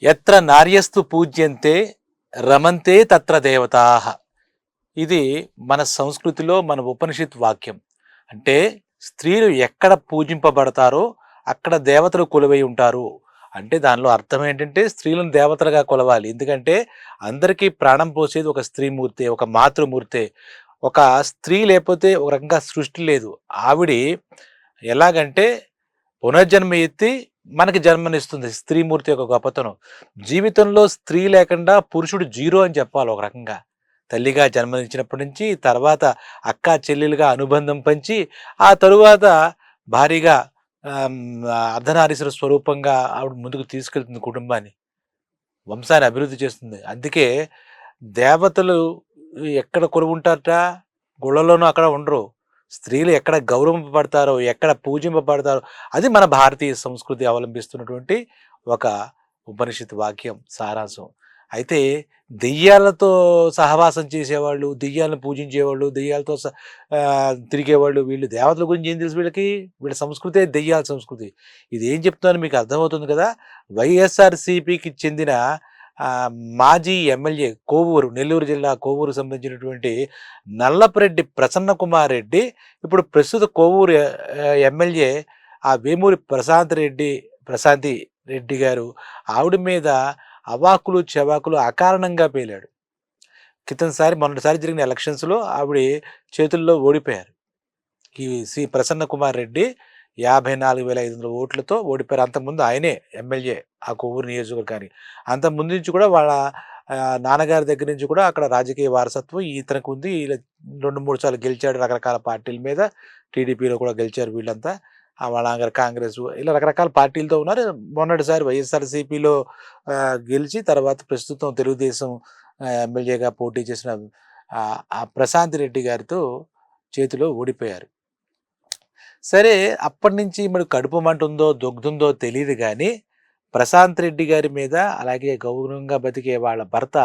ఎత్ర నార్యస్తు పూజ్యంతే రమంతే తత్ర దేవతాః. ఇది మన సంస్కృతిలో మన ఉపనిషత్ వాక్యం. అంటే స్త్రీలు ఎక్కడ పూజింపబడతారో అక్కడ దేవతలు కొలువై ఉంటారు. అంటే దానిలో అర్థం ఏంటంటే స్త్రీలను దేవతలుగా కొలవాలి. ఎందుకంటే అందరికీ ప్రాణం పోసేది ఒక స్త్రీమూర్తే, ఒక మాతృమూర్తే. ఒక స్త్రీ లేకపోతే ఒక రకంగా సృష్టి లేదు. ఆవిడి ఎలాగంటే పునర్జన్మ ఎత్తి మనకి జన్మనిస్తుంది. స్త్రీమూర్తి యొక్క గొప్పతనం. జీవితంలో స్త్రీ లేకుండా పురుషుడు జీరో అని చెప్పాలి ఒక రకంగా. తల్లిగా జన్మనిచ్చినప్పటి నుంచి తర్వాత అక్కా చెల్లెలుగా అనుబంధం పంచి ఆ తరువాత భారీగా అర్ధనారీశ్వర స్వరూపంగా ఆవిడ ముందుకు తీసుకెళ్తుంది కుటుంబాన్ని. వంశాన్ని అభివృద్ధి చేస్తుంది. అందుకే దేవతలు ఎక్కడ కొలువుంటారట? గుళ్ళలోనూ అక్కడ ఉండరు. స్త్రీలు ఎక్కడ గౌరవింపబడతారో, ఎక్కడ పూజింపబడతారో అది మన భారతీయ సంస్కృతి అవలంబిస్తున్నటువంటి ఒక ఉపనిషత్ వాక్యం సారాంశం. అయితే దెయ్యాలతో సహవాసం చేసేవాళ్ళు, దెయ్యాలను పూజించేవాళ్ళు, దెయ్యాలతో తిరిగేవాళ్ళు వీళ్ళు దేవతల గురించి ఏం తెలుసు వీళ్ళకి? వీళ్ళ సంస్కృతే దెయ్యాల సంస్కృతి. ఇది ఏం చెప్తున్నానో మీకు అర్థమవుతుంది కదా! వైఎస్ఆర్‌సీపీకి చెందిన మాజీ ఎమ్మెల్యే కోవూరు, నెల్లూరు జిల్లా కోవూరుకు సంబంధించినటువంటి నల్లపురెడ్డి ప్రసన్నకుమార్ రెడ్డి ఇప్పుడు ప్రస్తుత కోవూరు ఎమ్మెల్యే ఆ వేమూరి ప్రశాంతి రెడ్డి గారు ఆవిడ మీద అవాకులు చెవాకులు అకారణంగా పేలాడు. మొన్నటిసారి జరిగిన ఎలక్షన్స్‌లో ఆవిడ చేతుల్లో ఓడిపోయారు. ఈ ప్రసన్న కుమార్ రెడ్డి 54,500 ఓట్లతో ఓడిపోయారు. అంతకుముందు ఆయనే ఎమ్మెల్యే ఆ కొవ్వూరు నియోజకవర్గానికి. అంతకుముందు నుంచి కూడా వాళ్ళ నాన్నగారి దగ్గర నుంచి కూడా అక్కడ రాజకీయ వారసత్వం ఇతనికి ఉంది. ఇలా 2, 3 సార్లు గెలిచాడు రకరకాల పార్టీల మీద. టీడీపీలో కూడా గెలిచారు వీళ్ళంతా. వాళ్ళ నాన్నగారు కాంగ్రెస్ ఇలా రకరకాల పార్టీలతో ఉన్నారు. మొన్నటిసారి వైఎస్ఆర్‌సీపీలో గెలిచి తర్వాత ప్రస్తుతం తెలుగుదేశం ఎమ్మెల్యేగా పోటీ చేసిన ఆ ప్రశాంత్ రెడ్డి గారితో చేతిలో ఓడిపోయారు. సరే అప్పటినుంచి మరి కడుపు మంట ఉందో, దొగ్దుందో తెలీదు గానీ, ప్రశాంత్ రెడ్డి గారి మీద అలాగే గౌరవంగా బతికే వాళ్ళ భర్త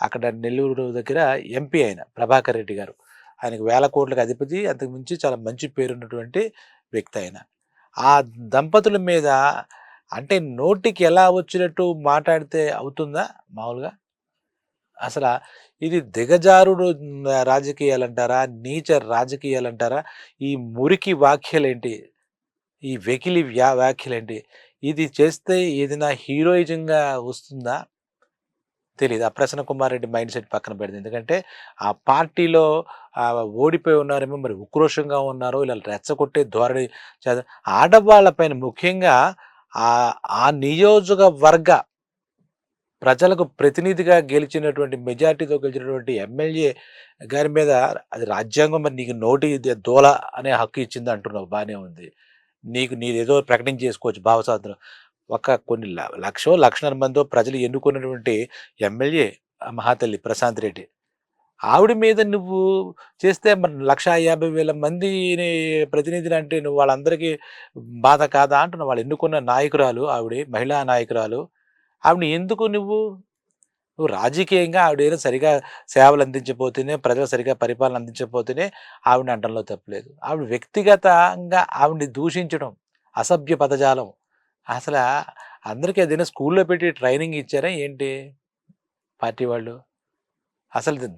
అక్కడ నెల్లూరు దగ్గర ఎంపీ ఆయన ప్రభాకర్ రెడ్డి గారు. ఆయనకు వేల కోట్లకు అధిపతి. అంతకు మించి చాలా మంచి పేరున్నటువంటి వ్యక్తి ఆయన. ఆ దంపతుల మీద అంటే నోటికి ఎలా వచ్చినట్టు మాట్లాడితే అవుతుందా మామూలుగా? అసల ఇది దిగజారుడు రాజకీయాలంటారా? నీచ రాజకీయాలంటారా? ఈ మురికి వ్యాఖ్యలేంటి? ఈ వెకిలి వ్యాఖ్యలేంటి? ఇది చేస్తే ఏదైనా హీరోయిజంగా వస్తుందా? తెలీదు. ఆ ప్రసన్న కుమార్ రెడ్డి మైండ్ సెట్ పక్కన పెడితే. ఎందుకంటే ఆ పార్టీలో ఓడిపోయి ఉన్నారేమో మరి ఉక్రోషంగా ఉన్నారో ఇలా రెచ్చగొట్టే ధోరణి ఆడవాళ్ళ పైన ముఖ్యంగా ఆ నియోజకవర్గ ప్రజలకు ప్రతినిధిగా గెలిచినటువంటి మెజార్టీతో గెలిచినటువంటి ఎమ్మెల్యే గారి మీద అది రాజ్యాంగం మరి నీకు నోటి దూల అనే హక్కు ఇచ్చింది అంటున్నావు బానే ఉంది. నీదేదో ప్రకటన చేసుకోవచ్చు భావస్వాతంత్రం. కొన్ని లక్షన్నర మందో ప్రజలు ఎన్నుకున్నటువంటి ఎమ్మెల్యే మహాతల్లి ప్రశాంత్ రెడ్డి. ఆవిడ మీద నువ్వు చేస్తే మరి 1,50,000 మందిని ప్రతినిధిని అంటే నువ్వు వాళ్ళందరికీ బాధ కాదా అంటున్నావు. వాళ్ళు ఎన్నుకున్న నాయకురాలు ఆవిడ, మహిళా నాయకురాలు. ఆవిడని ఎందుకు నువ్వు రాజకీయంగా ఆవిడేదో సరిగా సేవలు అందించకపోతేనే, ప్రజలకు సరిగా పరిపాలన అందించకపోతేనే ఆవిడని అనడంలో తప్పులేదు. ఆవిడ వ్యక్తిగతంగా ఆవిడని దూషించడం, అసభ్య పదజాలం అసల అందరికీ ఏదైనా స్కూల్లో పెట్టి ట్రైనింగ్ ఇచ్చారా ఏంటి పార్టీ వాళ్ళు?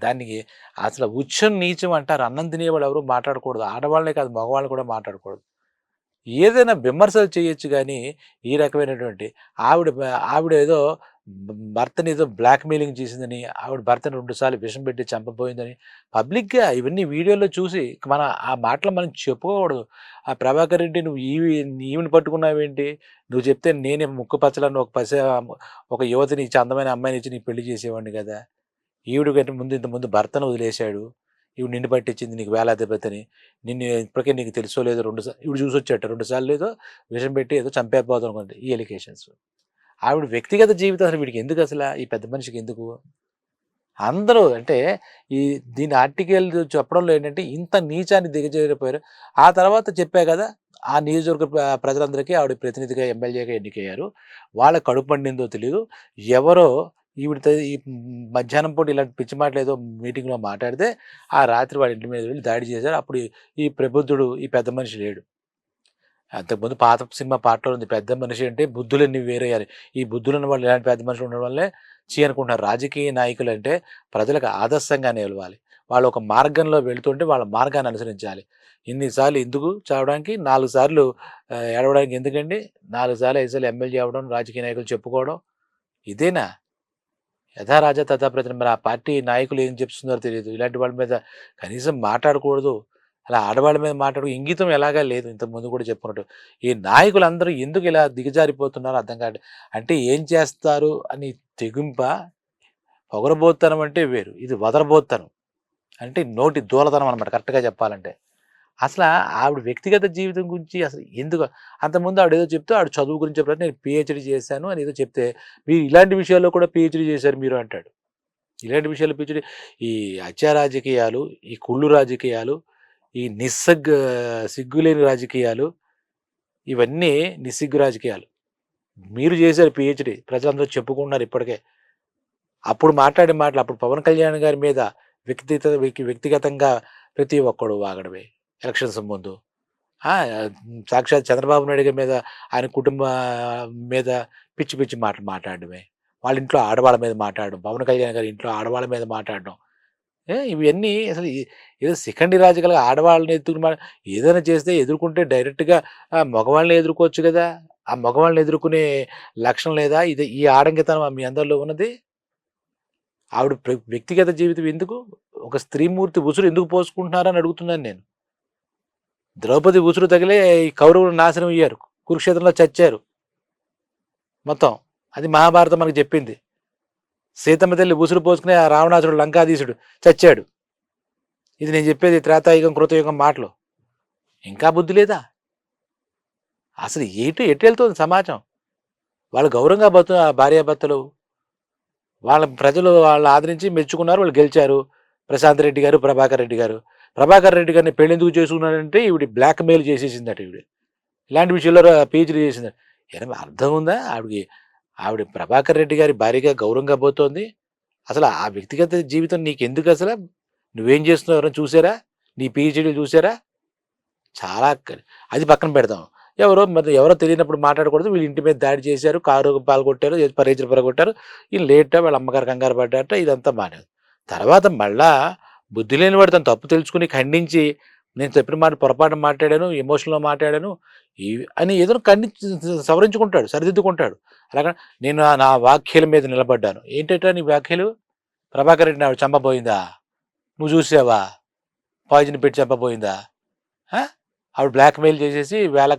దానికి అసలు ఉచ్చం, నీచం అంటారు. అన్నం తినేవాళ్ళు ఎవరు మాట్లాడకూడదు. ఆడవాళ్ళనే కాదు మగవాళ్ళు కూడా మాట్లాడకూడదు. ఏదైనా విమర్శలు చేయొచ్చు గానీ, ఈ రకమైనటువంటి ఆవిడ ఏదో భర్తని ఏదో బ్లాక్‌మెయిలింగ్ చేసిందని, ఆవిడ భర్తని 2 సార్లు విషం పెట్టి చంపబోయిందని, పబ్లిక్‌గా ఇవన్నీ వీడియోలో చూసి ఆ మాటలు మనం చెప్పుకోకూడదు. ఆ ప్రభాకర్ రెడ్డి నువ్వు ఈవిని పట్టుకున్నావేంటి? నువ్వు చెప్తే నేనే ముక్కు పచ్చలని ఒక యువతిని ఇచ్చి అందమైన అమ్మాయినిచ్చి నీకు పెళ్లి చేసేవాడిని గదా! ఈవిడ కంటే ఇంతకుముందు భర్తను వదిలేశాడు. ఈవిడ నిన్ను పట్టించింది నీకు వేలాధిపతిని. ఇప్పటికే నీకు తెలుసో లేదో ఈవిడ చూసొచ్చాట 2 సార్లు ఏదో విషం పెట్టి ఏదో చంపేయబోదాం అనుకుంది. ఈ ఎలిగేషన్స్. ఆవిడ వ్యక్తిగత జీవితం అసలు వీడికి ఎందుకు ఈ పెద్ద మనిషికి ఎందుకు? అందరూ అంటే దీని ఆర్టికల్ చెప్పడంలో ఏంటంటే ఇంత నీచాన్ని దిగజారిపోయారు. ఆ తర్వాత చెప్పా కదా! ఆ నియోజకవర్గ ప్రజలందరికీ ఆవిడ ప్రతినిధిగా ఎమ్మెల్యేగా ఎన్నికయ్యారు. వాళ్ళ కడుపు మండిందో తెలీదు. ఎవరో ఈవిడతో ఈ మధ్యాహ్నం పూట ఇలాంటి పిచ్చి మాటలు ఏదో మీటింగ్‌లో మాట్లాడితే ఆ రాత్రి వాళ్ళ ఇంటి మీద వెళ్లి దాడి చేశారు. అప్పుడు ఈ ప్రబుద్ధుడు ఈ పెద్ద మనిషి లేడు. అంతకుముందు పాత సినిమా పాటలో ఉంది, పెద్ద మనిషి అంటే బుద్ధులన్నీ వేరేయాలి. ఈ బుద్ధులున్న వాళ్ళు ఇలాంటి పెద్ద మనుషులు ఉండడం వల్లే అనుకుంటున్నారు. రాజకీయ నాయకులు అంటే ప్రజలకు ఆదర్శంగా నిలవాలి. వాళ్ళు ఒక మార్గంలో వెళుతుంటే వాళ్ళ మార్గాన్ని అనుసరించాలి. ఇన్ని సార్లు ఎందుకు చావడానికి, 4 సార్లు ఏడవడానికి ఎందుకండి? 4 సార్లు, 5 సార్లు ఎమ్మెల్యే అవ్వడం, రాజకీయ నాయకులు చెప్పుకోవడం ఇదేనా? యథా రాజా తథా ప్రజలు. మరి ఆ పార్టీ నాయకులు ఏం చెప్తున్నారో తెలియదు. ఇలాంటి వాళ్ళ మీద కనీసం మాట్లాడకూడదు. అలా ఆడవాళ్ళ మీద మాట్లాడు ఇంగితం ఎలాగా లేదు. ఇంతకుముందు కూడా చెప్పుకున్నట్టు ఈ నాయకులందరూ ఎందుకు ఇలా దిగజారిపోతున్నారో అర్థం కాదు. అంటే ఏం చేస్తారు అని తెగింప. పొగరబోత్తనం అంటే వేరు, ఇది వదరబోత్తనం అంటే నోటి దూలతనం అనమాట కరెక్ట్గా చెప్పాలంటే. అసలు ఆవిడ వ్యక్తిగత జీవితం గురించి అసలు ఎందుకు అంతకుముందు ఆవిడ ఏదో చెప్తే ఆవిడ చదువు గురించి చెప్పారు, నేను పిహెచ్డి చేశాను అని ఏదో చెప్తే, మీరు ఇలాంటి విషయాల్లో కూడా పిహెచ్డి చేశారు మీరు అంటాడు. ఇలాంటి విషయాలు పిహెచ్డి. ఈ హత్యా రాజకీయాలు, ఈ కుళ్ళు రాజకీయాలు, ఈ సిగ్గులేని రాజకీయాలు, ఇవన్నీ నిస్సిగ్గు రాజకీయాలు. మీరు చేశారు పిహెచ్డి, ప్రజలందరూ చెప్పుకున్నారు ఇప్పటికే. అప్పుడు మాట్లాడే మాటలు, అప్పుడు పవన్ కళ్యాణ్ గారి మీద వ్యక్తిగతంగా ప్రతి ఒక్కడు వాగడమే ఎలక్షన్స్ ముందు. సాక్షాత్ చంద్రబాబు నాయుడు గారి మీద, ఆయన కుటుంబ మీద పిచ్చి పిచ్చి మాటలు మాట్లాడడమే, వాళ్ళ ఇంట్లో ఆడవాళ్ళ మీద మాట్లాడడం, పవన్ కళ్యాణ్ గారి ఇంట్లో ఆడవాళ్ళ మీద మాట్లాడడం. ఇవన్నీ అసలు ఏదో సెకండరీ రాజకీయాలుగా ఆడవాళ్ళని ఏదైనా చేస్తే ఎదుర్కొంటే డైరెక్ట్గా మగవాళ్ళని ఎదుర్కోవచ్చు కదా. ఆ మగవాళ్ళని ఎదుర్కొనే లక్షణం లేదా? ఈ ఆడంగితనం మీ అందరిలో ఉన్నది. ఆవిడ వ్యక్తిగత జీవితం ఎందుకు? ఒక స్త్రీమూర్తి ఉసురు ఎందుకు పోసుకుంటున్నారని అడుగుతున్నాను నేను. ద్రౌపది ఉసురు తగిలే ఈ కౌరవులు నాశనం అయ్యారు, కురుక్షేత్రంలో చచ్చారు మొత్తం. అది మహాభారతం మనకు చెప్పింది. సీతమ్మ తల్లి ఉసురు పోసుకునే ఆ రావణాసుడు లంకాధీశుడు చచ్చాడు. ఇది నేను చెప్పేది త్రేతాయుగం కృతయుగం మాటలు. ఇంకా బుద్ధి లేదా? అసలు ఎటు వెళ్తుంది సమాజం? వాళ్ళు గౌరవంగా భార్యాభర్తలు, వాళ్ళ ప్రజలు వాళ్ళు ఆదరించి మెచ్చుకున్నారు, వాళ్ళు గెలిచారు. ప్రశాంత్ రెడ్డి గారు, ప్రభాకర్ రెడ్డి గారు. ప్రభాకర్ రెడ్డి గారిని పెళ్ళెందుకు చేసుకున్నారంటే ఈవిడ బ్లాక్ మెయిల్ చేసేసిందట. ఈవిడ ఇలాంటి విషయంలో పిహెచ్డీ చేసిందట. ఏమైనా అర్థం ఉందా? ఆవిడ ప్రభాకర్ రెడ్డి గారి భార్యగా గౌరవంగా పోతోంది. అసలు ఆ వ్యక్తిగత జీవితం నీకెందుకు? అసలు నువ్వేం చేస్తున్నావు ఎవరైనా చూసారా? నీ పిహెచ్డీలు చూసారా? చాలా అది పక్కన పెడదాం. ఎవరో తెలియనప్పుడు మాట్లాడకూడదు. వీళ్ళు ఇంటి మీద దాడి చేశారు, కారు పాల్గొట్టారు, పరేజీలు పరగొట్టారు, వీళ్ళు లేట వాళ్ళ అమ్మగారు కంగారు పడ్డారట, ఇదంతా మానేది. తర్వాత మళ్ళా బుద్ధి లేని వాడు తను తప్పు తెలుసుకుని ఖండించి, నేను చెప్పిన మాట పొరపాటు మాట్లాడాను, ఎమోషన్లో మాట్లాడాను అని ఏదో సవరించుకుంటాడు, సరిదిద్దుకుంటాడు. అలాగా నేను నా వ్యాఖ్యల మీద నిలబడ్డాను. ఏంటంటే నీ వ్యాఖ్యలు? ప్రభాకర్ రెడ్డి ఆవిడ చంపబోయిందా? నువ్వు చూసావా? పాయిజన్ పెట్టి చంపబోయిందా? ఆవిడ బ్లాక్మెయిల్ చేసేసి వేల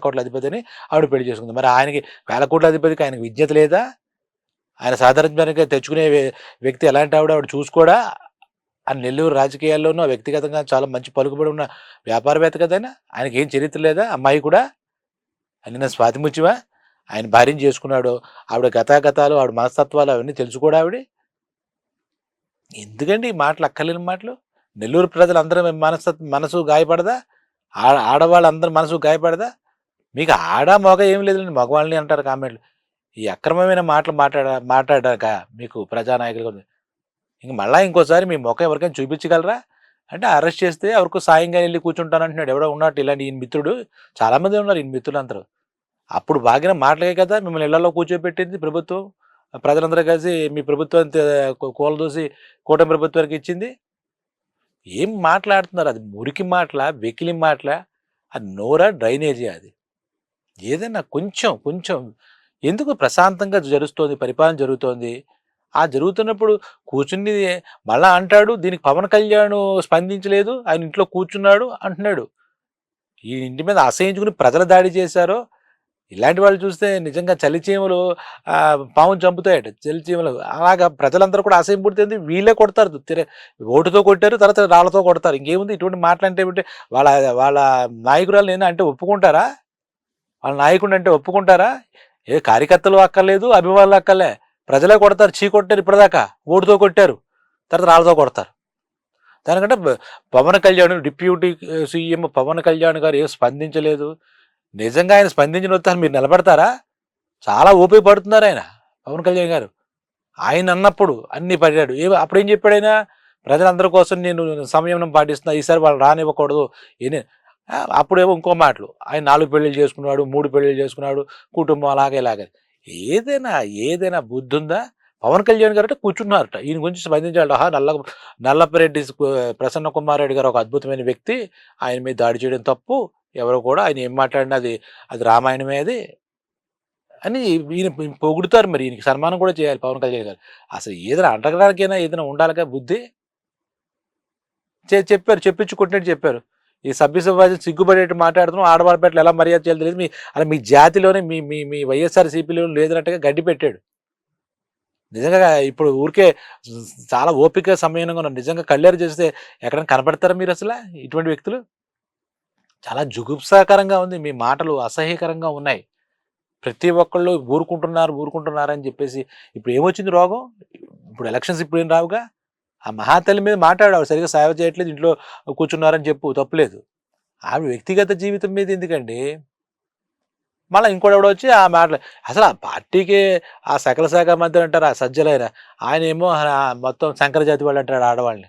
కోట్ల అధిపతిని ఆవిడ పెళ్లి చేసుకుంది. మరి ఆయనకి వేల కోట్ల అధిపతికి ఆయనకి విజ్ఞత లేదా? ఆయన సాధారణంగా తెచ్చుకునే వ్యక్తి ఎలాంటి ఆవిడ చూసుకోడా? ఆ నెల్లూరు రాజకీయాల్లోనూ వ్యక్తిగతంగా చాలా మంచి పలుకుబడి ఉన్న వ్యాపారవేత్త కదైనా. ఆయనకి ఏం చరిత్ర లేదా? అమ్మాయి కూడా ఆయన స్వాతిముత్యమా? ఆయన భార్యను చేసుకున్నాడు. ఆవిడ గతాగతాలు, ఆవిడ మనస్తత్వాలు అవన్నీ తెలుసుకోడా ఆవిడ? ఎందుకండి ఈ మాటలు, అక్కర్లేని మాటలు? నెల్లూరు ప్రజలందరూ మనసు గాయపడదా? ఆడవాళ్ళందరూ మనసు గాయపడదా? మీకు మగ ఏం లేదండి, మగవాళ్ళని అంటారు కామెంట్లు. ఈ అక్రమమైన మాటలు మాట్లాడాక మీకు ప్రజానాయకులు ఇంక మళ్ళీ ఇంకోసారి మీ ముఖం ఎవరికైనా చూపించగలరా అంటే అరెస్ట్ చేస్తే ఎవరికో సాయంగా వెళ్ళి కూర్చుంటానంటున్నాడు. ఎవడో ఉన్నట్టు ఇలాంటి ఈయన మిత్రుడు చాలామంది ఉన్నారు, ఈయన మిత్రులు అందరూ. అప్పుడు బాగిన మాటలే కదా మిమ్మల్ని ఇళ్లలో కూర్చోబెట్టింది ప్రభుత్వం. ప్రజలందరూ కలిసి మీ ప్రభుత్వం కూలదోసి కూటమి ప్రభుత్వానికి ఇచ్చింది. ఏం మాట్లాడుతున్నారు? అది మురికి మాటల, వెకిలి మాటల, అది నోరా డ్రైనేజీ? అది ఏదైనా కొంచెం కొంచెం ఎందుకు ప్రశాంతంగా జరుగుతోంది, పరిపాలన జరుగుతోంది. ఆ జరుగుతున్నప్పుడు కూర్చుని మళ్ళా అంటాడు దీనికి పవన్ కళ్యాణ్ స్పందించలేదు, ఆయన ఇంట్లో కూర్చున్నాడు అంటున్నాడు. ఈ ఇంటి మీద అసహించుకుని ప్రజలు దాడి చేశారో ఇలాంటి వాళ్ళు చూస్తే నిజంగా చలిచీమలు పామును చంపుతాయట. చలిచీమలు అలాగా ప్రజలందరూ కూడా అసహ్యం పుడుతుంది. వీళ్ళే కొడతారు, ఓటుతో కొట్టారు, తర్వాత రాళ్లతో కొడతారు. ఇంకేముంది? ఇటువంటి మాటలంటే వాళ్ళ వాళ్ళ నాయకురాలు నేను అంటే ఒప్పుకుంటారా? వాళ్ళ నాయకుడు అంటే ఒప్పుకుంటారా? కార్యకర్తలు అక్కర్లేదు, అభిమానులు అక్కర్లే, ప్రజలే కొడతారు. కొట్టారు ఇప్పటిదాకా, ఓటుతో కొట్టారు, తర్వాత రాళ్లతో కొడతారు. దానికంటే పవన్ కళ్యాణ్, డిప్యూటీ సీఎం పవన్ కళ్యాణ్ గారు ఏం స్పందించలేదు. నిజంగా ఆయన స్పందించిన వస్తే మీరు నిలబడతారా? చాలా ఓపిక పడుతున్నారు ఆయన పవన్ కళ్యాణ్ గారు. ఆయన అన్నప్పుడు అన్ని పడ్డాడు. అప్పుడేం చెప్పాడు ఆయన? ప్రజలందరి కోసం నేను సంయమనం పాటిస్తున్నా, ఈసారి వాళ్ళు రానివ్వకూడదు. అప్పుడేమో ఇంకో మాటలు ఆయన 4 పెళ్ళిళ్ళు చేసుకున్నాడు, 3 పెళ్ళిళ్ళు చేసుకున్నాడు, కుటుంబం అలాగే ఇలాగే. ఏదైనా ఏదైనా బుద్ధి ఉందా? పవన్ కళ్యాణ్ గారట కూర్చున్నారట. ఈయన గురించి స్పందించాడు. నల్లపరెడ్డి ప్రసన్న కుమార్ రెడ్డి గారు ఒక అద్భుతమైన వ్యక్తి. ఆయన మీద దాడి చేయడం తప్పు. ఎవరో కూడా ఆయన ఏం మాట్లాడినా అది అది రామాయణమే అది అని ఈయన పొగుడుతారు. మరి ఈయనకి సన్మానం కూడా చేయాలి పవన్ కళ్యాణ్ గారు. అసలు ఏదైనా అంటగడానికైనా ఏదైనా ఉండాలిగా బుద్ధి. చెప్పారు, చెప్పించుకుంటున్నట్టు చెప్పారు. ఈ సభ్య సమాజం సిగ్గుపడేట్టు మాట్లాడుతున్నాం, ఆడవాళ్ళ పట్ల ఎలా మర్యాద చేయాలి తెలియదు. అలా మీ జాతిలోనే మీ మీ మీ వైఎస్ఆర్సీపీలో లేదన్నట్టుగా గడ్డి పెట్టాడు. నిజంగా ఇప్పుడు ఊరికే చాలా ఓపిక సమయంగా ఉన్నారు. నిజంగా కళ్ళేరు చేస్తే ఎక్కడైనా కనపడతారా మీరు అసలు ఇటువంటి వ్యక్తులు? చాలా జుగుప్సాకరంగా ఉంది. మీ మాటలు అసహ్యకరంగా ఉన్నాయి. ప్రతి ఒక్కళ్ళు ఊరుకుంటున్నారు అని చెప్పేసి ఇప్పుడు ఏమొచ్చింది రోగం? ఇప్పుడు ఎలక్షన్స్ ఇప్పుడు ఏం రావుగా. ఆ మహాతల్లి మీద మాట్లాడావు, సరిగ్గా సేవ చేయట్లేదు, ఇంట్లో కూర్చున్నారని చెప్పు, తప్పులేదు. ఆవిడ వ్యక్తిగత జీవితం మీద ఎందుకండి? మళ్ళీ ఇంకోటి వచ్చి ఆ మాటలు అసలు ఆ పార్టీకి ఆ సకల శాఖ మంత్రి అంటారు ఆ సజ్జలైన ఆయన ఏమో మొత్తం శంకర జాతి వాళ్ళు అంటాడు ఆడవాళ్ళని.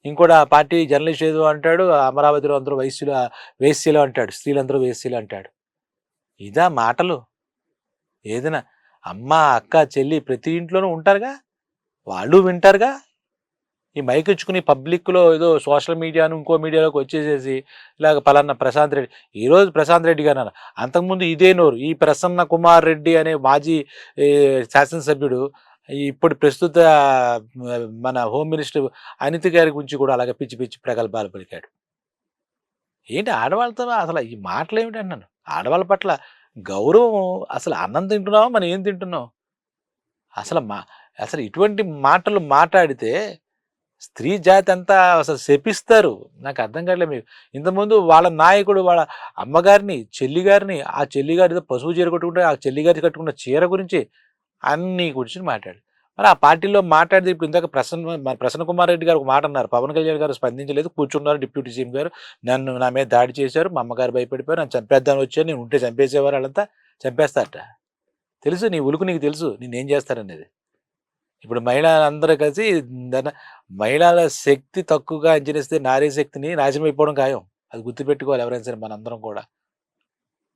ఇంకోటి ఆ పార్టీ జర్నలిస్ట్ ఏదో అంటాడు, అమరావతిలో అందరూ వేశ్యలు అంటాడు, స్త్రీలందరూ వేశ్యలు అంటాడు. ఇదా మాటలు? ఏదైనా అమ్మ అక్క చెల్లి ప్రతి ఇంట్లోనూ ఉంటారుగా, వాళ్ళు వింటారుగా. ఈ మైక్ ఇచ్చుకుని పబ్లిక్లో ఏదో సోషల్ మీడియాను ఇంకో మీడియాలోకి వచ్చేసేసి ఇలాగ పలానా ప్రశాంత్ రెడ్డి, ఈరోజు ప్రశాంత్ రెడ్డి గారు అంతకుముందు ఇదే నోరు ఈ ప్రసన్న కుమార్ రెడ్డి అనే మాజీ శాసనసభ్యుడు ఇప్పుడు ప్రస్తుత మన హోమ్ మినిస్టర్ అనిత గారి గురించి కూడా అలాగే పిచ్చి పిచ్చి ప్రగల్భాలు పలికాడు. ఏంటి ఆడవాళ్ళతో అసలు ఈ మాటలు ఏమిటి అన్నాను? ఆడవాళ్ళ పట్ల గౌరవం అసలు అన్నం తింటున్నావా మనం ఏం తింటున్నావు? అసలు అసలు ఇటువంటి మాటలు మాట్లాడితే స్త్రీ జాతి అంతా అసలు శపిస్తారు. నాకు అర్థం కావట్లేదు. మీకు ఇంతకుముందు వాళ్ళ నాయకుడు వాళ్ళ అమ్మగారిని చెల్లిగారిని ఆ చెల్లిగారి పశువు చీర కట్టుకుంటే ఆ చెల్లిగారి కట్టుకున్న చీర గురించి అన్ని గురించి మాట్లాడు. మరి ఆ పార్టీలో మాట్లాడితే ఇప్పుడు ఇందాక ప్రసన్న కుమార్ రెడ్డి గారు ఒక మాట అన్నారు, పవన్ కళ్యాణ్ గారు స్పందించలేదు, కూర్చున్నారు డిప్యూటీ సీఎం గారు, నా మీద దాడి చేశారు, మా అమ్మగారు భయపడిపోయారు, నన్ను చంపేద్దామని వచ్చారు, నేను ఉంటే చంపేసేవారు, వాళ్ళంతా చంపేస్తారట. తెలుసు నీ ఉలుకు నీకు తెలుసు నేనేం చేస్తారనేది. ఇప్పుడు మహిళలందరూ కలిసి మహిళల శక్తి తక్కువగా అంచనిస్తే నారీ శక్తిని నాశనం అయిపోవడం ఖాయం. అది గుర్తుపెట్టుకోవాలి ఎవరైనా సరే మనందరం కూడా.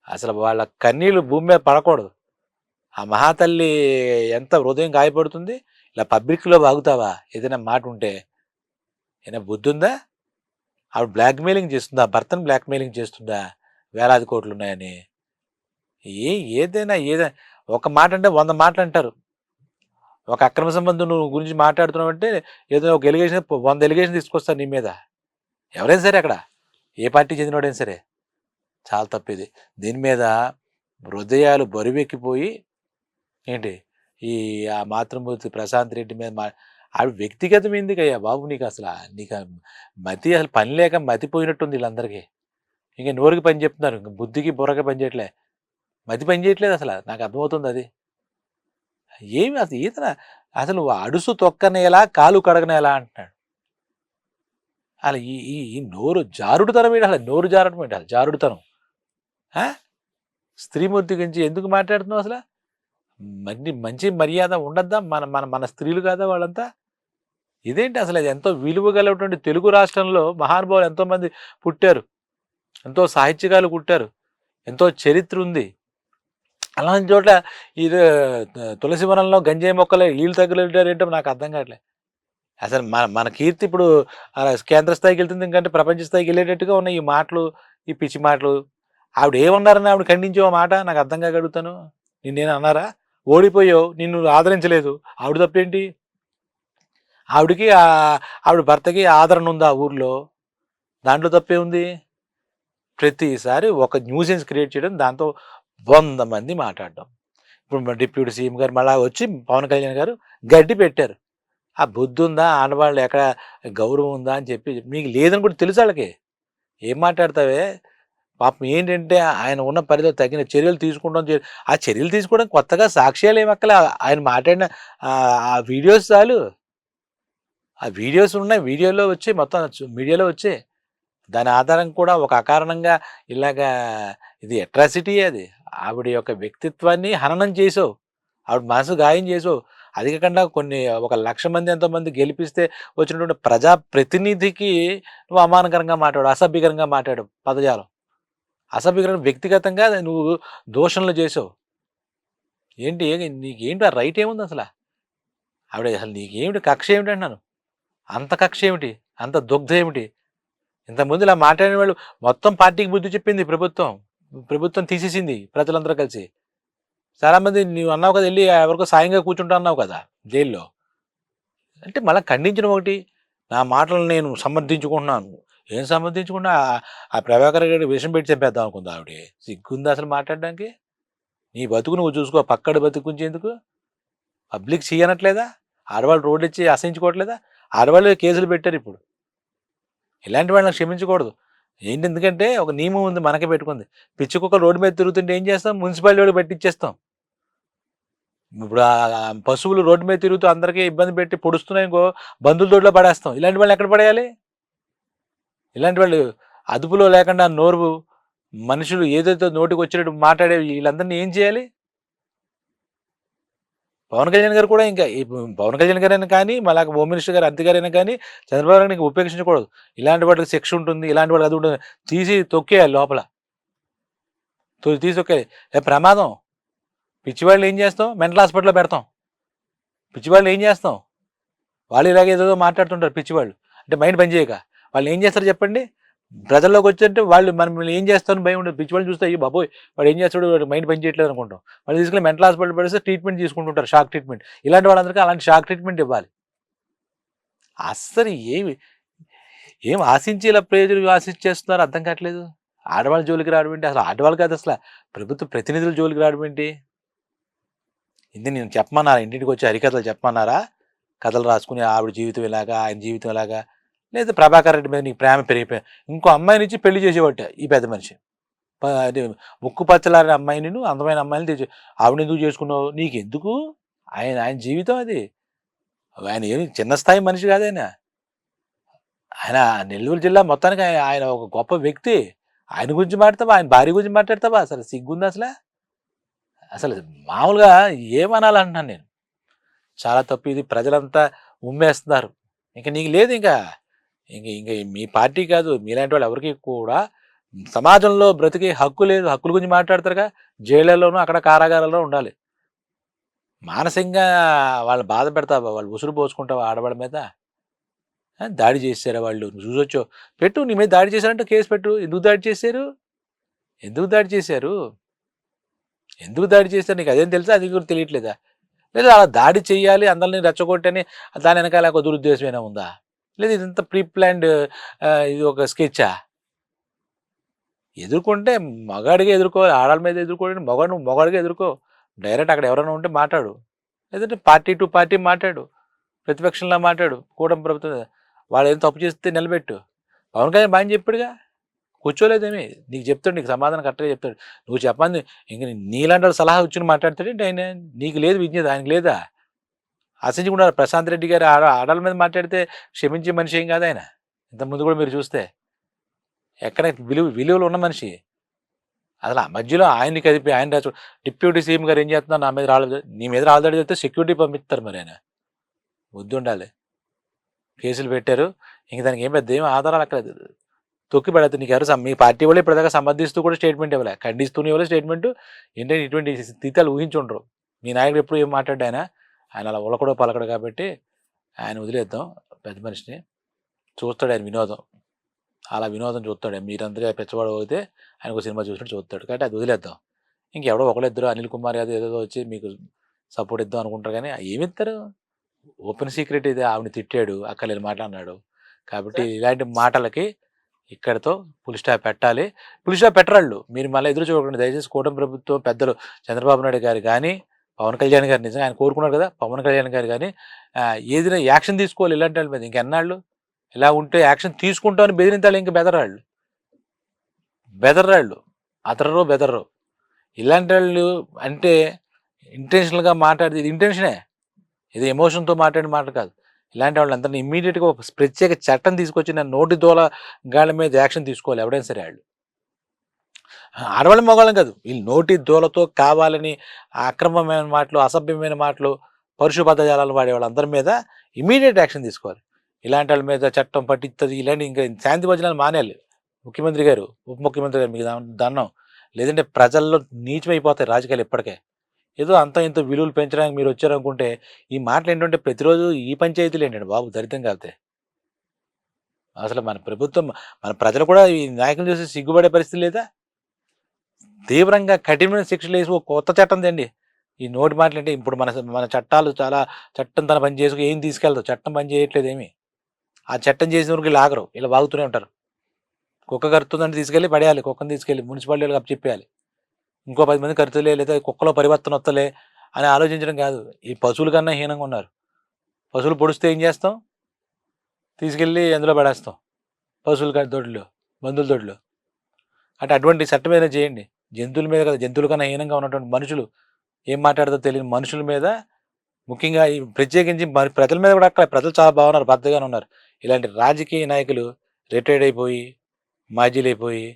అసలు వాళ్ళ కన్నీళ్ళు భూమి మీద పడకూడదు. ఆ మహాతల్లి ఎంత హృదయం గాయపడుతుంది. ఇలా పబ్లిక్లో వాగుతావా ఏదైనా మాట ఉంటే? ఏదైనా బుద్ధి ఉందా? ఆవిడ బ్లాక్మెయిలింగ్ చేస్తుందా? భర్తను బ్లాక్మెయిలింగ్ చేస్తుందా వేలాది కోట్లు ఉన్నాయని? ఏదైనా ఒక మాట అంటే 100 మాటలు అంటారు. ఒక అక్రమ సంబంధం నువ్వు గురించి మాట్లాడుతున్నావు అంటే ఏదో ఒక ఎలిగేషన్ 100 ఎలిగేషన్ తీసుకొస్తారు నీ మీద. ఎవరైనా సరే అక్కడ ఏ పార్టీ చెందినవాడైనా సరే. చాలా తప్పిది. దీని మీద హృదయాలు బరువెక్కిపోయి ఏంటి ఈ ఆ మాతృమూర్తి ప్రశాంత్ రెడ్డి మీద ఆవిడ వ్యక్తిగతం ఎందుకయ్యా బాబు నీకు అసలు మతి అసలు పని లేక మతిపోయినట్టుంది వీళ్ళందరికీ. ఇంకా నోరుకి పని చెప్తున్నారు, ఇంకా బుద్ధికి బుర్రకి పని చేయట్లే, మతి పని చేయట్లేదు అసలు. నాకు అర్థమవుతుంది అది. ఏమి అసలు అసలు అడుసు తొక్కనేలా కాలు కడగనేలా అంటున్నాడు. అలా ఈ ఈ నోరు జారుడుతనం ఏంటి? అసలు నోరు జారడం ఏంటి? అసలు జారుడుతనం. స్త్రీమూర్తి గురించి ఎందుకు మాట్లాడుతున్నావు అసలు? మంచి మర్యాద ఉండద్దా? మన మన మన స్త్రీలు కాదా వాళ్ళంతా? ఇదేంటి అసలు? అది ఎంతో విలువ గలటువంటి తెలుగు రాష్ట్రంలో మహానుభావులు ఎంతోమంది పుట్టారు, ఎంతో సాహిత్యకాలు పుట్టారు, ఎంతో చరిత్ర ఉంది. అలాంటి చోట్ల ఇది తులసివనంలో గంజాయి మొక్కలు వీళ్ళు తగ్గులేటారు ఏంటో నాకు అర్థం కావట్లేదు. అసలు మన కీర్తి ఇప్పుడు కేంద్ర స్థాయికి వెళ్తుంది, ఎందుకంటే ప్రపంచ స్థాయికి వెళ్ళేటట్టుగా ఉన్నాయి ఈ మాటలు, ఈ పిచ్చి మాటలు. ఆవిడ ఏమన్నారని ఆవిడ ఖండించే మాట నాకు అర్థం కాక అడుగుతాను. నిన్నేను అన్నారా? ఓడిపోయావు, నిన్ను ఆదరించలేదు, ఆవిడ తప్పేంటి? ఆవిడకి ఆవిడ భర్తకి ఆదరణ ఉంది ఆ ఊర్లో, దాంట్లో తప్పే ఉంది? ప్రతిసారి ఒక న్యూసెన్స్ క్రియేట్ చేయడం, దాంతో 100 మంది మాట్లాడడం. ఇప్పుడు డిప్యూటీ సీఎం గారు మళ్ళీ వచ్చి పవన్ కళ్యాణ్ గారు గడ్డి పెట్టారు. ఆ బుద్ధి ఉందా? ఆడవాళ్ళు ఎక్కడ గౌరవం ఉందా అని చెప్పి మీకు లేదని కూడా తెలుసు వాళ్ళకి. ఏం మాట్లాడతావే? పాపం ఏంటంటే ఆయన ఉన్న పరిధిలో తగిన చర్యలు తీసుకుంటాం. ఆ చర్యలు తీసుకోవడం కొత్తగా సాక్ష్యాలు ఏమక్కలే, ఆయన మాట్లాడిన ఆ వీడియోస్ చాలు. ఆ వీడియోస్ ఉన్నాయి, వీడియోలో వచ్చి మొత్తం మీడియాలో వచ్చే దాని ఆధారం కూడా ఒక అకారణంగా ఇలాగా ఇది అట్రాసిటీ. అది ఆవిడ యొక్క వ్యక్తిత్వాన్ని హననం చేసావు, ఆవిడ మనసు గాయం చేసావు. అది కాకుండా కొన్ని 1,00,000 మంది ఎంతోమంది గెలిపిస్తే వచ్చినటువంటి ప్రజా ప్రతినిధికి నువ్వు అవమానకరంగా మాట్లాడు, అసభ్యకరంగా మాట్లాడు పదజాలం. అసభ్యకరంగా వ్యక్తిగతంగా నువ్వు దూషణలు చేసావు. ఏంటి నీకేంటి ఆ రైట్ ఏముంది అసల? ఆవిడ అసలు నీకేమిటి కక్ష ఏమిటి అంటున్నాను. అంత కక్ష ఏమిటి? అంత దుగ్ధ ఏమిటి? ఇంతకుముందు ఇలా మాట్లాడిన వాళ్ళు మొత్తం పార్టీకి బుద్ధి చెప్పింది ప్రభుత్వం. ప్రభుత్వం తీసేసింది ప్రజలందరూ కలిసి. చాలామంది నువ్వు అన్నావు కదా, వెళ్ళి ఎవరికో సాయంగా కూర్చుంటా అన్నావు కదా జైల్లో. అంటే మళ్ళీ ఖండించడం ఒకటి, నా మాటలను నేను సమర్థించుకుంటున్నాను. ఏం సమర్థించుకున్నా ఆ ప్రభాకర్ గారి విషం పెట్టి చంపేద్దాం అనుకుందా ఆవిడ? సిగ్గుందా అసలు మాట్లాడడానికి? నీ బతుకు నువ్వు చూసుకో, పక్కడి బతుకు గురించి ఎందుకు? పబ్లిక్ చేయనట్లేదా? ఆడవాళ్ళు రోడ్లు ఇచ్చి అసహించుకోవట్లేదా? ఆడవాళ్ళు కేసులు పెట్టారు ఇప్పుడు. ఇలాంటి వాళ్ళని క్షమించకూడదు. ఏంటి, ఎందుకంటే ఒక నియమం ఉంది మనకే పెట్టుకుంది. పిచ్చి కుక్క రోడ్డు మీద తిరుగుతుంటే ఏం చేస్తాం? మున్సిపాలిటీ వాడికి పెట్టిచ్చేస్తాం. ఇప్పుడు పశువులు రోడ్డు మీద తిరుగుతూ అందరికీ ఇబ్బంది పెట్టి పొడుస్తున్నాయి ఇంకో బంధువుల దొడ్లో పడేస్తాం. ఇలాంటి వాళ్ళు ఎక్కడ పడేయాలి? ఇలాంటి వాళ్ళు అదుపులో లేకుండా నోరు మనుషులు ఏదైతే నోటికి వచ్చినట్టు మాట్లాడే వీళ్ళందరినీ ఏం చేయాలి? పవన్ కళ్యాణ్ గారు కూడా ఇంకా పవన్ కళ్యాణ్ గారైనా కానీ, మళ్ళీ హోమ్ మినిస్టర్ గారు అంతే గారైనా కానీ చంద్రబాబు గారిని ఉపేక్షించకూడదు. ఇలాంటి వాటికి శిక్ష ఉంటుంది, ఇలాంటి వాటికి అది ఉంటుంది, తీసి తొక్కేయాలి లోపల. తీసి తొక్కేయాలి. ప్రమాదం. పిచ్చివాళ్ళు ఏం చేస్తాం? మెంటల్ హాస్పిటల్లో పెడతాం. పిచ్చివాళ్ళు ఏం చేస్తాం? వాళ్ళు ఇలాగే ఏదో మాట్లాడుతుంటారు పిచ్చివాళ్ళు. అంటే మైండ్ పని చేయక వాళ్ళు ఏం చేస్తారు చెప్పండి? ప్రజల్లోకి వచ్చంటే వాళ్ళు మనం ఏం చేస్తారని భయం ఉండదు. పిచ్చివాళ్ళు చూస్తే అయ్యి బాబోయ్ వాడు ఏం చేస్తాడు, వాడు మైండ్ పని చేయట్లేదు అనుకుంటాం. వాళ్ళు తీసుకుని మెంటల్ హాస్పిటల్ పడితే ట్రీట్మెంట్ తీసుకుంటుంటారు, షాక్ ట్రీట్మెంట్. ఇలాంటి వాళ్ళందరికీ అలాంటి షాక్ ట్రీట్మెంట్ ఇవ్వాలి. అస్సలు ఏం ఆశించి ఇలా ప్రజలు ఆశించేస్తున్నారు అర్థం కావట్లేదు. ఆడవాళ్ళ జోలికి రావడం ఏంటి? అసలు ఆడవాళ్ళు కాదు, అసలు ప్రభుత్వ ప్రతినిధుల జోలికి రావడం ఏంటి? ఇది నేను చెప్పమన్నారా? ఇంటింటికి వచ్చి హరికథలు చెప్పమన్నారా? కథలు రాసుకుని ఆవిడ జీవితం ఇలాగా, ఆయన జీవితం ఇలాగా, లేదా ప్రభాకర్ రెడ్డి మీద నీకు ప్రేమ పెరిగిపోయి ఇంకో అమ్మాయిని ఇచ్చి పెళ్లి చేసేవాట ఈ పెద్ద మనిషి. అది ముక్కు పచ్చలారి అమ్మాయిని, అందమైన అమ్మాయిని తెచ్చి ఆవిడ ఎందుకు చేసుకున్నావు? నీకెందుకు? ఆయన జీవితం అది. ఆయన ఏమి చిన్న స్థాయి మనిషి కాదు ఆయన. ఆయన నెల్లూరు జిల్లా మొత్తానికి ఆయన ఒక గొప్ప వ్యక్తి. ఆయన గురించి మాట్లాడతావా? ఆయన భార్య గురించి మాట్లాడతావా? అసలు సిగ్గుంది అసలు? అసలు మామూలుగా ఏమనాలంటున్నాను నేను. చాలా తప్పు ఇది. ప్రజలంతా ఉమ్మేస్తున్నారు. ఇంకా నీకు లేదు, ఇంకా ఇంక మీ పార్టీ కాదు, మీలాంటి వాళ్ళు ఎవరికి కూడా సమాజంలో బ్రతికే హక్కు లేదు. హక్కుల గురించి మాట్లాడతారుగా, జైళ్ళలోనూ అక్కడ కారాగారాల్లో ఉండాలి. మానసికంగా వాళ్ళు బాధ పెడతావా? వాళ్ళు ఉసురు పోసుకుంటావా ఆడవాళ్ళ మీద? దాడి చేశారా వాళ్ళు? నువ్వు చూసొచ్చో పెట్టు, నీ మీద దాడి చేశారంటే కేసు పెట్టు. ఎందుకు దాడి చేశారు? ఎందుకు దాడి చేశారు? ఎందుకు దాడి చేశారు? నీకు అదేం తెలుసా? అది కూడా తెలియట్లేదా? లేదా అలా దాడి చేయాలి అందరిని రెచ్చగొట్టని దాని వెనకాల ఒక దురుద్దేశం ఏమైనా ఉందా? లేదు ఇదంతా ప్రీ ప్లాన్డ్ ఇది ఒక స్కెచ్చా? ఎదుర్కొంటే మగాడిగా ఎదుర్కోవాలి. ఆడాల మీద ఎదుర్కోండి, మొగాడిగా ఎదుర్కో. డైరెక్ట్ అక్కడ ఎవరైనా ఉంటే మాట్లాడు, లేదంటే పార్టీ టు పార్టీ మాట్లాడు, ప్రతిపక్షంలో మాట్లాడు. కూటమి ప్రభుత్వం వాళ్ళు ఏం తప్పు చేస్తే నిలబెట్టు. పవన్ కళ్యాణ్ బాగా చెప్పాడుగా, కూర్చోలేదేమి, నీకు చెప్తాడు, నీకు సమాధానం కరెక్ట్గా చెప్తాడు. నువ్వు చెప్పండి ఇంక నీలాంటి సలహా వచ్చి మాట్లాడతాడు ఆయన. నీకు లేదు విజ్ఞత, ఆయనకు లేదా? ఆశించకుండా ప్రశాంత్ రెడ్డి గారు ఆడల మీద మాట్లాడితే క్షమించే మనిషి ఏం కాదు ఆయన. ఇంతకుముందు కూడా మీరు చూస్తే ఎక్కడ విలువలు ఉన్న మనిషి. అసలు ఆ మధ్యలో ఆయన్ని కదిపి ఆయన రాచు డిప్యూటీ సీఎం గారు ఏం చేస్తున్నారు? నా మీద రాళ్ళు, నీ మీద రాళ్ళదాడి చేస్తే సెక్యూరిటీ పంపిస్తారు. మరి ఆయన బుద్ధి ఉండాలి. కేసులు పెట్టారు, ఇంక దానికి ఏం పెద్ద ఏం ఆధారాలు అక్కడ తొక్కి పెడతారు. నీకు ఎవరు మీ పార్టీ వాళ్ళు ఇప్పటిదాకా సమర్థిస్తూ కూడా స్టేట్మెంట్ ఇవ్వలే, ఖండిస్తూనే ఇవ్వలే స్టేట్మెంట్. ఏంటంటే ఇటువంటి స్థితిలు ఊహించుండ్రు. మీ నాయకుడు ఎప్పుడు ఏం మాట్లాడ్డా ఆయన అలా ఉలకడో పలకడు కాబట్టి ఆయన వదిలేద్దాం. పెద్ద మనిషిని చూస్తాడు ఆయన వినోదం, అలా వినోదం చూస్తాడు. మీరందరూ పెచ్చవాడు పోతే ఆయన ఒక సినిమా చూసినట్టు చూస్తాడు కాబట్టి అది వదిలేద్దాం. ఇంకెవడో ఒకళ్ళిద్దరు అనిల్ కుమార్ యాదవ్ ఏదో వచ్చి మీకు సపోర్ట్ ఇద్దాం అనుకుంటారు, కానీ ఏమిస్తారు? ఓపెన్ సీక్రెట్ ఇది. ఆవిడని తిట్టాడు, అక్కలేని మాట్లాడినాడు. కాబట్టి ఇలాంటి మాటలకి ఇక్కడితో పులి స్టాప్ పెట్టాలి. పులి స్టాప్ పెట్టరాళ్ళు మీరు మళ్ళీ ఎదురు చూడకండి దయచేసి. కూటమి ప్రభుత్వం పెద్దలు చంద్రబాబు నాయుడు గారు కానీ, పవన్ కళ్యాణ్ గారు, నిజంగా ఆయన కోరుకున్నారు కదా, పవన్ కళ్యాణ్ గారు కానీ ఏదైనా యాక్షన్ తీసుకోవాలి ఇలాంటి వాళ్ళ మీద. ఇంకెన్నాళ్ళు ఇలా ఉంటే యాక్షన్ తీసుకుంటామని బెదిరింతాళ్ళు, ఇంకా బెదర్రాళ్ళు అతరో బెదర్రో. ఇలాంటి వాళ్ళు అంటే ఇంటెన్షనల్గా మాట్లాడితే ఇది ఇంటెన్షనే, ఇది ఎమోషన్తో మాట్లాడిన మాట కాదు. ఇలాంటి వాళ్ళందరినీ ఇమ్మీడియట్గా ఒక ప్రత్యేక చట్టం తీసుకొచ్చి నా నోటి దోల గాళ్ళ మీద యాక్షన్ తీసుకోవాలి ఎవడైనా సరే. వాళ్ళు ఆడవాళ్ళ మగవాళ్ళం కాదు, వీళ్ళు నోటి దోలతో కావాలని అక్రమమైన మాటలు, అసభ్యమైన మాటలు పరుష పదజాలాలు వాడే వాళ్ళందరి మీద ఇమీడియట్ యాక్షన్ తీసుకోవాలి. ఇలాంటి వాళ్ళ మీద చట్టం పట్టిస్తుంది. ఇలాంటి ఇంకా శాంతి భజనాలు మానేయాలి ముఖ్యమంత్రి గారు, ఉప ముఖ్యమంత్రి గారు. మీకు దండం. లేదంటే ప్రజల్లో నీచమైపోతాయి రాజకీయాలు ఇప్పటికే. ఏదో అంత ఇంత విలువలు పెంచడానికి మీరు వచ్చారనుకుంటే ఈ మాటలు ఏంటంటే ప్రతిరోజు ఈ పంచాయతీలు ఏంటండి బాబు, దరిద్రం కాకపోతే. అసలు మన ప్రభుత్వం, మన ప్రజలు కూడా ఈ నాయకులు చూసి సిగ్గుపడే పరిస్థితి లేదా? తీవ్రంగా కఠినమైన శిక్షలు వేసి ఒక కొత్త చట్టం తెండి. ఈ నోటి మాటలు అంటే ఇప్పుడు మన మన చట్టాలు చాలా చట్టం తన పని చేసుకు ఏం తీసుకెళ్తావు, చట్టం పని చేయట్లేదు ఏమి. ఆ చట్టం చేసిన వరకు వీళ్ళు ఆగరు, ఇలా వాగుతూనే ఉంటారు. కుక్క కరుతుందంటే తీసుకెళ్ళి పడేయాలి, కుక్కను తీసుకెళ్ళి మున్సిపాలిటీలకు అప్పచెప్పేయాలి. ఇంకో 10 మంది కరుతులే లేదా కుక్కలో పరివర్తన వస్తలే అని ఆలోచించడం కాదు. ఈ పశువుల కన్నా హీనంగా ఉన్నారు. పశువులు పొడిస్తే ఏం చేస్తాం, తీసుకెళ్ళి ఎందులో పడేస్తాం, పశువుల దొడ్లు, బంధువుల దొడ్లు. అంటే అటువంటి చట్టం ఏదైనా చేయండి. జంతువుల మీద కదా, జంతువుల కన్నా హీనంగా ఉన్నటువంటి మనుషులు, ఏం మాట్లాడదో తెలియని మనుషుల మీద, ముఖ్యంగా ఈ ప్రత్యేకించి మరి ప్రజల మీద కూడా అక్కడ ప్రజలు చాలా బాగున్నారు, బద్దగానే ఉన్నారు. ఇలాంటి రాజకీయ నాయకులు రిటైర్డ్ అయిపోయి మాజీలు అయిపోయి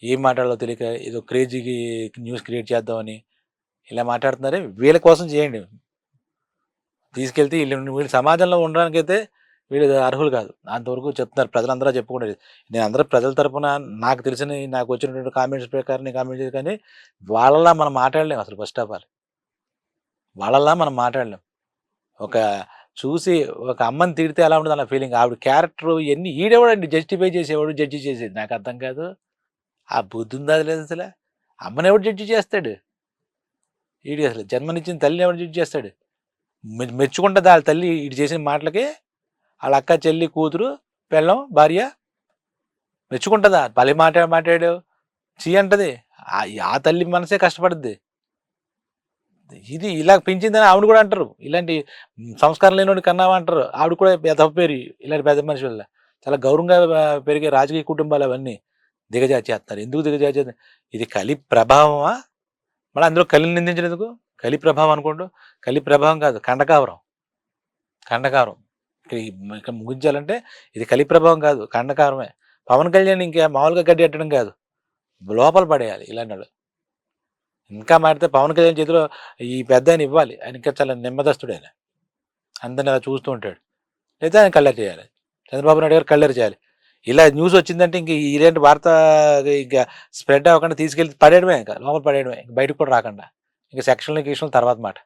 ఏం మాట్లాడాలో తెలియక ఏదో క్రేజీకి న్యూస్ క్రియేట్ చేద్దామని ఇలా మాట్లాడుతున్నారే, వీళ్ళ కోసం చేయండి. తీసుకెళ్తే వీళ్ళు సమాజంలో ఉండడానికైతే వీళ్ళు అర్హులు కాదు. అంతవరకు చెప్తున్నారు ప్రజలందరూ చెప్పుకుంటారు. నేను అందరూ ప్రజల తరపున నాకు తెలిసిన నాకు వచ్చినటువంటి కామెంట్స్ ప్రకారం నేను కామెంట్ చేసి, కానీ వాళ్ళలా మనం మాట్లాడలేం అసలు. ఫస్ట్ ఆఫ్ ఆల్ వాళ్ళలా మనం మాట్లాడలేం. ఒక చూసి ఒక అమ్మని తిడితే ఎలా ఉంటుంది అలా ఫీలింగ్. ఆవిడ క్యారెక్టర్ ఇవన్నీ ఈడేవాడండి జస్టిఫై చేసేవాడు, జడ్జి చేసేది. నాకు అర్థం కాదు. ఆ బుద్ధి ఉందా లేదు అసలు. అమ్మని ఎవడు జడ్జి చేస్తాడు? ఈడి అసలు జన్మనిచ్చిన తల్లిని ఎవడు జడ్జి చేస్తాడు? మెచ్చుకుంటుంది వాళ్ళ తల్లి ఇటు చేసిన మాటలకి. వాళ్ళ అక్క, చెల్లి, కూతురు, పెళ్ళం, భార్య మెచ్చుకుంటుందా? భలే మాట్లాడాడు చీ అంటది. ఆ తల్లి మనసే కష్టపడుద్ది. ఇది ఇలా పెంచిందని ఆవిడ కూడా అంటారు. ఇలాంటి సంస్కారం లేనివాడిని కన్నావా అంటారు. ఆవిడ కూడా తప్పేరు. ఇలాంటి పెద్ద మనిషి వల్ల చాలా గౌరవంగా పెరిగే రాజకీయ కుటుంబాలు అవన్నీ దిగజార్చేస్తున్నారు. ఎందుకు దిగజార్చేది? ఇది కలి ప్రభావమా? మళ్ళీ అందులో కలిని నిందించినందుకు కలి ప్రభావం అనుకోండు. కలి ప్రభావం కాదు, కండకావరం. కండకావరం ఇక్కడ ముగించాలంటే ఇది కలి ప్రభావం కాదు, కండకావరమే. పవన్ కళ్యాణ్ ఇంకా మామూలుగా గడ్డి పెట్టడం కాదు, లోపల పడేయాలి ఇలాంటి వాళ్ళు. ఇంకా మాడితే పవన్ కళ్యాణ్ చేతిలో ఈ పెద్ద ఆయన ఇవ్వాలి. ఆయన ఇంకా చాలా నెమ్మదస్తుడు. ఆయన అందరిని అలా చూస్తూ ఉంటాడు. లేదా ఆయన కల్లెర్ చేయాలి. చంద్రబాబు నాయుడు గారు కల్లెర్ చేయాలి. ఇలా న్యూస్ వచ్చిందంటే ఇంక ఇలాంటి వార్త ఇంకా స్ప్రెడ్ అవ్వకుండా తీసుకెళ్ళి పడేయడమే, ఇంకా లోపల పడేయడమే, ఇంక బయటకు కూడా రాకుండా. ఇంకా సెక్షన్లు గీక్షన్లు తర్వాత మాట.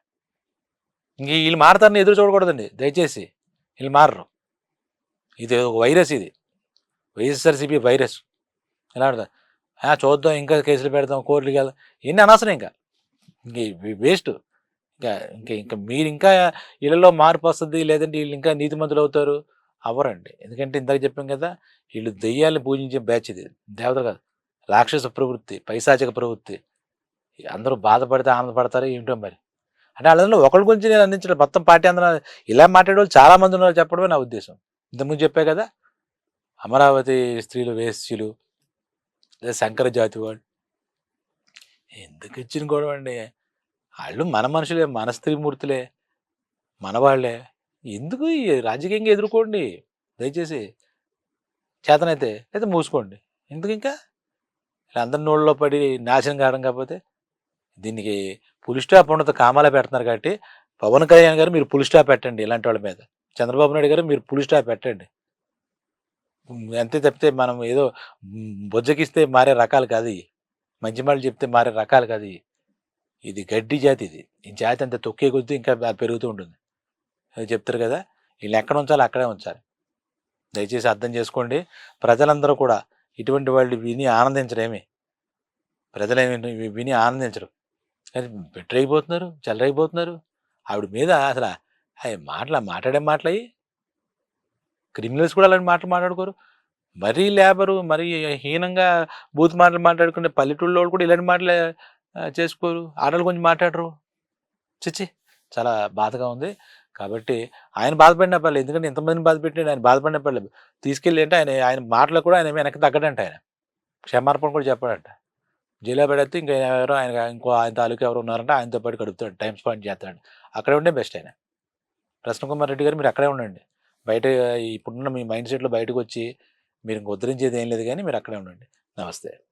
ఇంక వీళ్ళు మారతారని ఎదురు చూడకూడదండి దయచేసి. వీళ్ళు మారరు. ఇది ఒక వైరస్, ఇది వైఎస్ఆర్సీపీ వైరస్. ఎలా ఆడతా చూద్దాం, ఇంకా కేసులు పెడతాం, కోర్టుకి వెళ్దాం, ఎన్ని అనవసరం. ఇంకా వేస్ట్. ఇంకా ఇంకా ఇంకా మీరు ఇంకా వీళ్ళలో మార్పు వస్తుంది, లేదంటే వీళ్ళు ఇంకా నీతిమంతులు అవుతారు. అవ్వరండి. ఎందుకంటే ఇందాక చెప్పాం కదా, వీళ్ళు దెయ్యాన్ని పూజించే బ్యాచ్ ఇది, దేవతలు కాదు. రాక్షస ప్రవృత్తి, పైశాచిక ప్రవృత్తి. అందరూ బాధపడితే ఆనందపడతారు ఏమిటో మరి. అంటే వాళ్ళలో ఒకరి గురించి నేను అందించడం, మొత్తం పార్టీ అందరూ ఇలా మాట్లాడే వాళ్ళు చాలామంది ఉన్నారు చెప్పడమే నా ఉద్దేశం. ఇంతకుముందు చెప్పే కదా, అమరావతి స్త్రీలు వేశ్యలు, లేదా శంకర జాతి వాళ్ళు, ఎందుకు ఇచ్చిన గొడవ అండి? వాళ్ళు మన మనుషులే, మన స్త్రీమూర్తులే, మనవాళ్లే. ఎందుకు ఈ రాజకీయంగా ఎదుర్కోండి దయచేసి. చేతనైతే అయితే మూసుకోండి. ఎందుకు ఇంకా ఇలా అందరి నోళ్ళలో పడి నాశనం కావడం? కాకపోతే దీనికి పులి స్టాప్ ఉండదు, కామాలా పెడుతున్నారు. కాబట్టి పవన్ కళ్యాణ్ గారు మీరు పులి స్టాప్ పెట్టండి ఇలాంటి వాళ్ళ మీద. చంద్రబాబు నాయుడు గారు మీరు పులి స్టాప్ పెట్టండి. అంతే తప్పితే మనం ఏదో బొజ్జకిస్తే మారే రకాలు కాదు. మంచి మాటలు చెప్తే మారే రకాలు కాదు. ఇది గడ్డి జాతి. ఇది ఈ జాతి అంత తొక్కే కొద్దీ ఇంకా పెరుగుతూ ఉంటుంది. అది చెప్తారు కదా, వీళ్ళు ఎక్కడ ఉంచాలో అక్కడే ఉంచాలి. దయచేసి అర్థం చేసుకోండి. ప్రజలందరూ కూడా ఇటువంటి వాళ్ళు విని ఆనందించరేమి. ప్రజలేమి విని ఆనందించరు, కానీ బెటర్ అయిపోతున్నారు, చెల్లరైపోతున్నారు. ఆవిడ మీద అసలు మాట్లాడే మాటలయ్యి క్రిమినల్స్ కూడా అలాంటి మాటలు మాట్లాడుకోరు. మరీ లేబరు, మరీ హీనంగా బూత్ మాటలు మాట్లాడుకునే పల్లెటూళ్ళలో కూడా ఇలాంటి మాటలే చేసుకోరు. ఆడలు కొంచెం మాట్లాడరు. చిచ్చి, చాలా బాధగా ఉంది. కాబట్టి ఆయన బాధపడిన పర్లేదు, ఎందుకంటే ఎంతమందిని బాధపెట్టాడు. ఆయన బాధపడిన పర్లేదు, తీసుకెళ్ళి అంటే ఆయన మాటలు కూడా ఆయన వెనక్కి తగ్గడంట. ఆయన క్షమార్పణ కూడా చెప్పాడంట. జైల్లో పెడితే ఇంకా ఎవరో ఆయన ఇంకో ఆయన తాలూకు ఎవరు ఉన్నారంటే ఆయనతో పాటు గడుపుతాడు, టైం స్పెండ్ చేస్తాడు. అక్కడే ఉండే బెస్ట్. ఆయన ప్రసన్నకుమార్ రెడ్డి గారు మీరు అక్కడే ఉండండి. బయట ఇప్పుడున్న మీ మైండ్ సెట్లో బయటకు వచ్చి మీరు ఇంక ఉద్ధరించేది ఏం లేదు, కానీ మీరు అక్కడే ఉండండి. నమస్తే.